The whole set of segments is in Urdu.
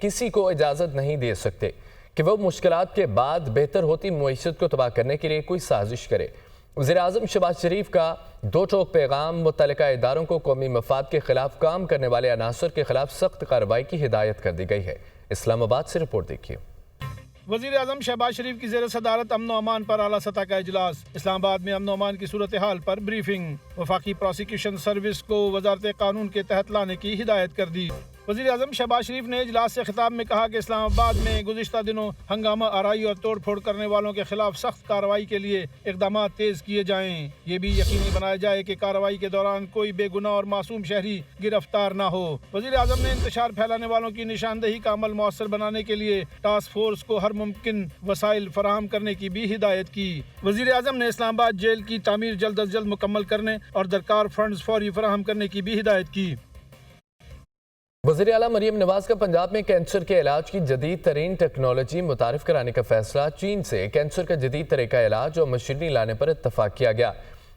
کسی کو اجازت نہیں دے سکتے کہ وہ مشکلات کے بعد بہتر ہوتی معیشت کو تباہ کرنے کے لیے کوئی سازش کرے۔ وزیراعظم شہباز شریف کا دو ٹوک پیغام متعلقہ اداروں کو قومی مفاد کے خلاف کام کرنے والے عناصر کے خلاف سخت کارروائی کی ہدایت کر دی گئی ہے۔ اسلام آباد سے رپورٹ دیکھیے۔ وزیر اعظم شہباز شریف کی زیر صدارت امن و امان پر اعلیٰ سطح کا اجلاس۔ اسلام آباد میں امن و امان کی صورتحال پر بریفنگ۔ وفاقی پروسیکیوشن سروس کو وزارت قانون کے تحت لانے کی ہدایت کر دی۔ وزیر اعظم شہباز شریف نے اجلاس سے خطاب میں کہا کہ اسلام آباد میں گزشتہ دنوں ہنگامہ آرائی اور توڑ پھوڑ کرنے والوں کے خلاف سخت کارروائی کے لیے اقدامات تیز کیے جائیں۔ یہ بھی یقینی بنایا جائے کہ کارروائی کے دوران کوئی بے گناہ اور معصوم شہری گرفتار نہ ہو۔ وزیر اعظم نے انتشار پھیلانے والوں کی نشاندہی کا عمل مؤثر بنانے کے لیے ٹاسک فورس کو ہر ممکن وسائل فراہم کرنے کی بھی ہدایت کی۔ وزیر اعظم نے اسلام آباد جیل کی تعمیر جلد از جلد مکمل کرنے اور درکار فنڈز فوری فراہم کرنے کی بھی ہدایت کی۔ وزیر اعلیٰ مریم نواز کا پنجاب میں کینسر کے علاج کی جدید ترین ٹیکنالوجی متعارف کرانے کا فیصلہ۔ چین سے کینسر کا جدید طریقہ علاج اور مشینری لانے پر اتفاق کیا گیا۔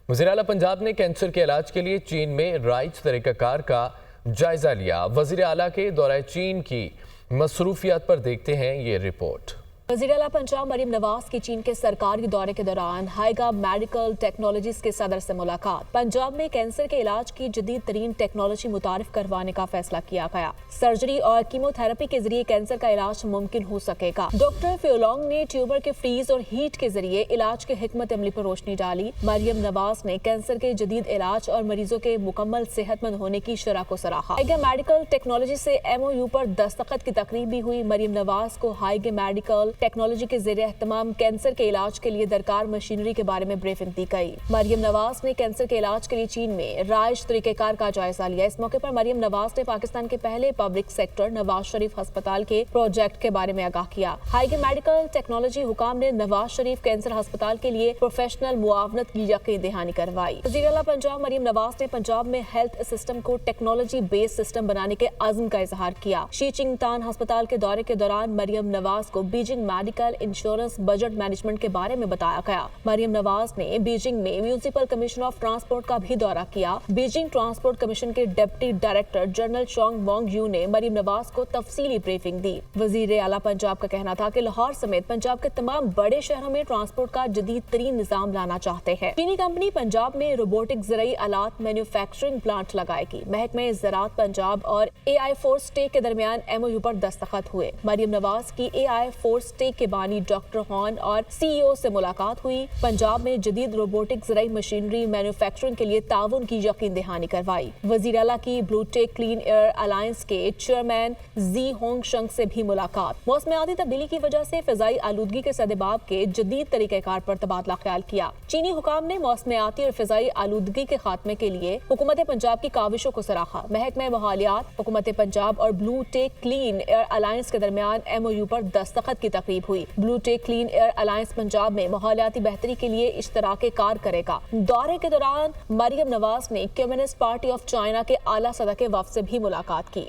وزیر اعلیٰ پنجاب نے کینسر کے علاج کے لیے چین میں رائج طریقہ کار کا جائزہ لیا۔ وزیر اعلیٰ کے دورہ چین کی مصروفیات پر دیکھتے ہیں یہ رپورٹ۔ وزیر اعلیٰ پنجاب مریم نواز کی چین کے سرکاری دورے کے دوران ہائیگا میڈیکل ٹیکنالوجیز کے صدر سے ملاقات۔ پنجاب میں کینسر کے علاج کی جدید ترین ٹیکنالوجی متعارف کروانے کا فیصلہ کیا گیا۔ سرجری اور کیمو تھراپی کے ذریعے کینسر کا علاج ممکن ہو سکے گا۔ ڈاکٹر فیولونگ نے ٹیومر کے فریز اور ہیٹ کے ذریعے علاج کے حکمت عملی پر روشنی ڈالی۔ مریم نواز نے کینسر کے جدید علاج اور مریضوں کے مکمل صحت مند ہونے کی شرح کو سراہا۔ ہائیگا میڈیکل ٹیکنالوجی سے MOU پر دستخط کی تقریب بھی ہوئی۔ مریم نواز کو ہائیگا میڈیکل ٹیکنالوجی کے زیر اہتمام کینسر کے علاج کے لیے درکار مشینری کے بارے میں بریفنگ دی گئی۔ مریم نواز نے کینسر کے علاج کے لیے چین میں رائج طریقہ کار کا جائزہ لیا۔ اس موقع پر مریم نواز نے پاکستان کے پہلے پبلک سیکٹر نواز شریف ہسپتال کے پروجیکٹ کے بارے میں آگاہ کیا۔ ہائیگا میڈیکل ٹیکنالوجی حکام نے نواز شریف کینسر ہسپتال کے لیے پروفیشنل معاونت کی یقین دہانی کروائی۔ وزیر اعلیٰ پنجاب مریم نواز نے پنجاب میں ہیلتھ سسٹم کو ٹیکنالوجی بیس سسٹم بنانے کے عزم کا اظہار کیا۔ شی چنگ تان ہسپتال کے دورے کے دوران مریم نواز کو Beijing medical insurance budget management کے بارے میں بتایا گیا۔ مریم نواز نے بیجنگ میں میونسپل کمیشن آف ٹرانسپورٹ کا بھی دورہ کیا۔ بیجنگ ٹرانسپورٹ کمیشن کے deputy director general Chong Wang Yu نے مریم نواز کو تفصیلی بریفنگ دی۔ وزیر اعلیٰ پنجاب کا کہنا تھا کہ لاہور سمیت پنجاب کے تمام بڑے شہروں میں ٹرانسپورٹ کا جدید ترین نظام لانا چاہتے ہیں۔ چینی کمپنی پنجاب میں روبوٹک زرعی آلات مینوفیکچرنگ پلانٹ لگائے گی۔ محکمہ زراعت پنجاب اور AI فورس ٹیک کے درمیان MOU پر دستخط ہوئے۔ مریم نواز کی AI فورس ٹیک کے بانی ڈاکٹر ہان اور CEO سے ملاقات ہوئی۔ پنجاب میں جدید روبوٹک زرعی مشینری مینوفیکچرنگ کے لیے تعاون کی یقین دہانی کروائی۔ وزیر اعلیٰ کی بلو ٹیک کلین ایئر الائنس کے چیئرمین زی ہونگ شنگ سے بھی ملاقات۔ موسمیاتی تبدیلی کی وجہ سے فضائی آلودگی کے سدباب کے جدید طریقہ کار پر تبادلہ خیال کیا۔ چینی حکام نے موسمیاتی اور فضائی آلودگی کے خاتمے کے لیے حکومت پنجاب کی کاوشوں کو سراہا۔ محکمہ ماحولیات، حکومت پنجاب اور بلو ٹیک کلین ایئر الائنس کے درمیان MOU پر دستخط کی تقریب ہوئی۔ بلو ٹیک کلین ایئر الائنس پنجاب میں ماحولیاتی بہتری کے لیے اشتراک کار کرے گا۔ دورے کے دوران مریم نواز نے کمیونسٹ پارٹی آف چائنا کے اعلیٰ سطح کے وفد سے بھی ملاقات کی۔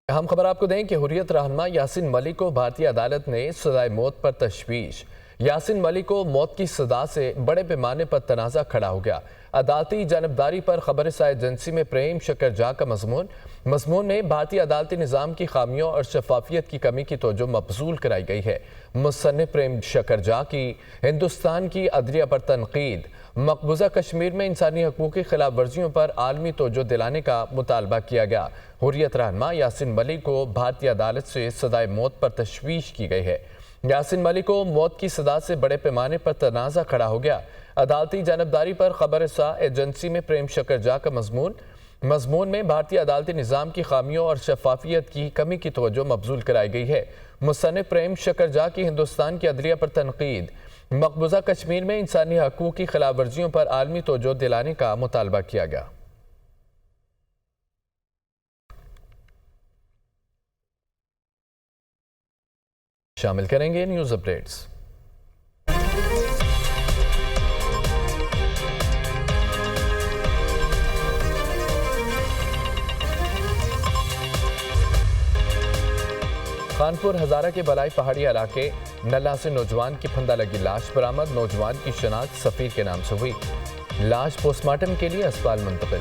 اہم خبر آپ کو دیں کہ حریت رہنما یاسین ملک کو بھارتی عدالت نے سزائے موت پر تشویش۔ یاسین ملک کو موت کی سزا سے بڑے پیمانے پر تنازع کھڑا ہو گیا۔ عدالتی جانبداری پر خبر رساں ایجنسی میں پریم شکر جھا کا مضمون میں بھارتی عدالتی نظام کی خامیوں اور شفافیت کی کمی کی توجہ مبذول کرائی گئی ہے۔ مصنف پریم شکر جھا کی ہندوستان کی عدلیہ پر تنقید۔ مقبوضہ کشمیر میں انسانی حقوق کی خلاف ورزیوں پر عالمی توجہ دلانے کا مطالبہ کیا گیا۔ حریت رہنما یاسین ملک کو بھارتی عدالت سے سزائے موت پر تشویش کی گئی ہے۔ یاسین ملک کو موت کی سزا سے بڑے پیمانے پر تنازع کھڑا ہو گیا۔ عدالتی جانبداری پر خبر رساں ایجنسی میں پریم شکر جھا کا مضمون میں بھارتی عدالتی نظام کی خامیوں اور شفافیت کی کمی کی توجہ مبذول کرائی گئی ہے۔ مصنف پریم شکر جھا کی ہندوستان کی عدلیہ پر تنقید۔ مقبوضہ کشمیر میں انسانی حقوق کی خلاف ورزیوں پر عالمی توجہ دلانے کا مطالبہ کیا گیا۔ شامل کریں گے نیوز اپڈیٹس۔ خانپور ہزارہ کے بالائی پہاڑی علاقے نلہ سے نوجوان کی پھندہ لگی لاش برآمد۔ نوجوان کی شناخت سفیر کے نام سے ہوئی۔ لاش پوسٹ مارٹم کے لیے اسپتال منتقل۔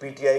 PTI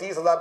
30,000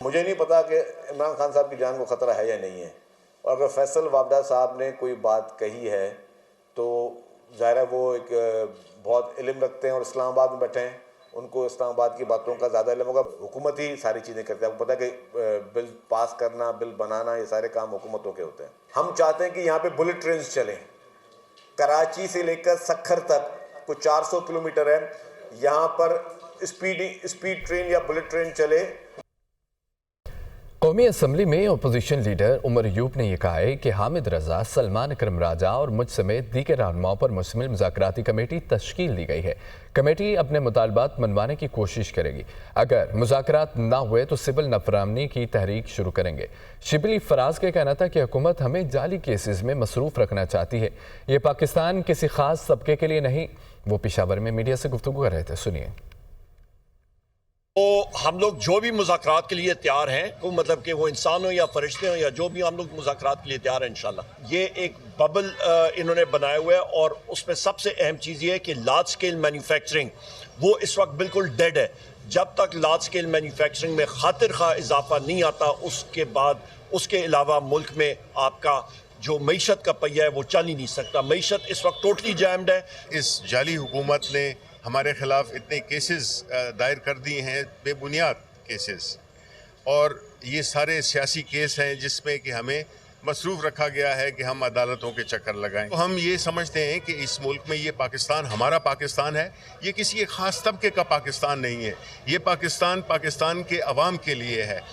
مجھے نہیں پتا کہ عمران خان صاحب کی جان کو خطرہ ہے یا نہیں ہے، اور اگر فیصل وابڈا صاحب نے کوئی بات کہی ہے تو ظاہر ہے وہ ایک بہت علم رکھتے ہیں اور اسلام آباد میں بیٹھے ہیں، ان کو اسلام آباد کی باتوں کا زیادہ علم ہوگا۔ حکومت ہی ساری چیزیں کرتی ہے، آپ کو پتہ ہے کہ بل پاس کرنا، بل بنانا، یہ سارے کام حکومتوں کے ہوتے ہیں۔ ہم چاہتے ہیں کہ یہاں پہ بلٹ ٹرینز چلیں، کراچی سے لے کر سکھر تک کوئی 400 کلومیٹر ہے، یہاں پر اسپیڈ ٹرین یا بلٹ ٹرین چلے۔ قومی اسمبلی میں اپوزیشن لیڈر عمر ایوب نے یہ کہا ہے کہ حامد رضا، سلمان اکرم راجہ اور مجھ سمیت دیگر رہنماؤں پر مشتمل مذاکراتی کمیٹی تشکیل دی گئی ہے۔ کمیٹی اپنے مطالبات منوانے کی کوشش کرے گی، اگر مذاکرات نہ ہوئے تو سول نفرمانی کی تحریک شروع کریں گے۔ شبلی فراز کا کہنا تھا کہ حکومت ہمیں جعلی کیسز میں مصروف رکھنا چاہتی ہے، یہ پاکستان کسی خاص طبقے کے لیے نہیں۔ وہ پشاور میں میڈیا سے گفتگو کر رہے تھے، سنیے۔ تو ہم لوگ جو بھی مذاکرات کے لیے تیار ہیں، وہ مطلب کہ وہ انسان ہو یا فرشتے ہوں یا جو بھی، ہم لوگ مذاکرات کے لیے تیار ہیں انشاءاللہ۔ یہ ایک ببل انہوں نے بنایا ہوا ہے، اور اس میں سب سے اہم چیز یہ ہے کہ لارج سکیل مینوفیکچرنگ وہ اس وقت بالکل ڈیڈ ہے۔ جب تک لارج سکیل مینوفیکچرنگ میں خاطر خواہ اضافہ نہیں آتا، اس کے بعد اس کے علاوہ ملک میں آپ کا جو معیشت کا پہیہ ہے وہ چل ہی نہیں سکتا۔ معیشت اس وقت ٹوٹلی جیمڈ ہے۔ اس جعلی حکومت نے ہمارے خلاف اتنے کیسز دائر کر دیے ہیں، بے بنیاد کیسز، اور یہ سارے سیاسی کیس ہیں جس میں کہ ہمیں مصروف رکھا گیا ہے کہ ہم عدالتوں کے چکر لگائیں۔ ہم یہ سمجھتے ہیں کہ اس ملک میں یہ پاکستان ہمارا پاکستان ہے، یہ کسی ایک خاص طبقے کا پاکستان نہیں ہے، یہ پاکستان کے عوام کے لیے ہے۔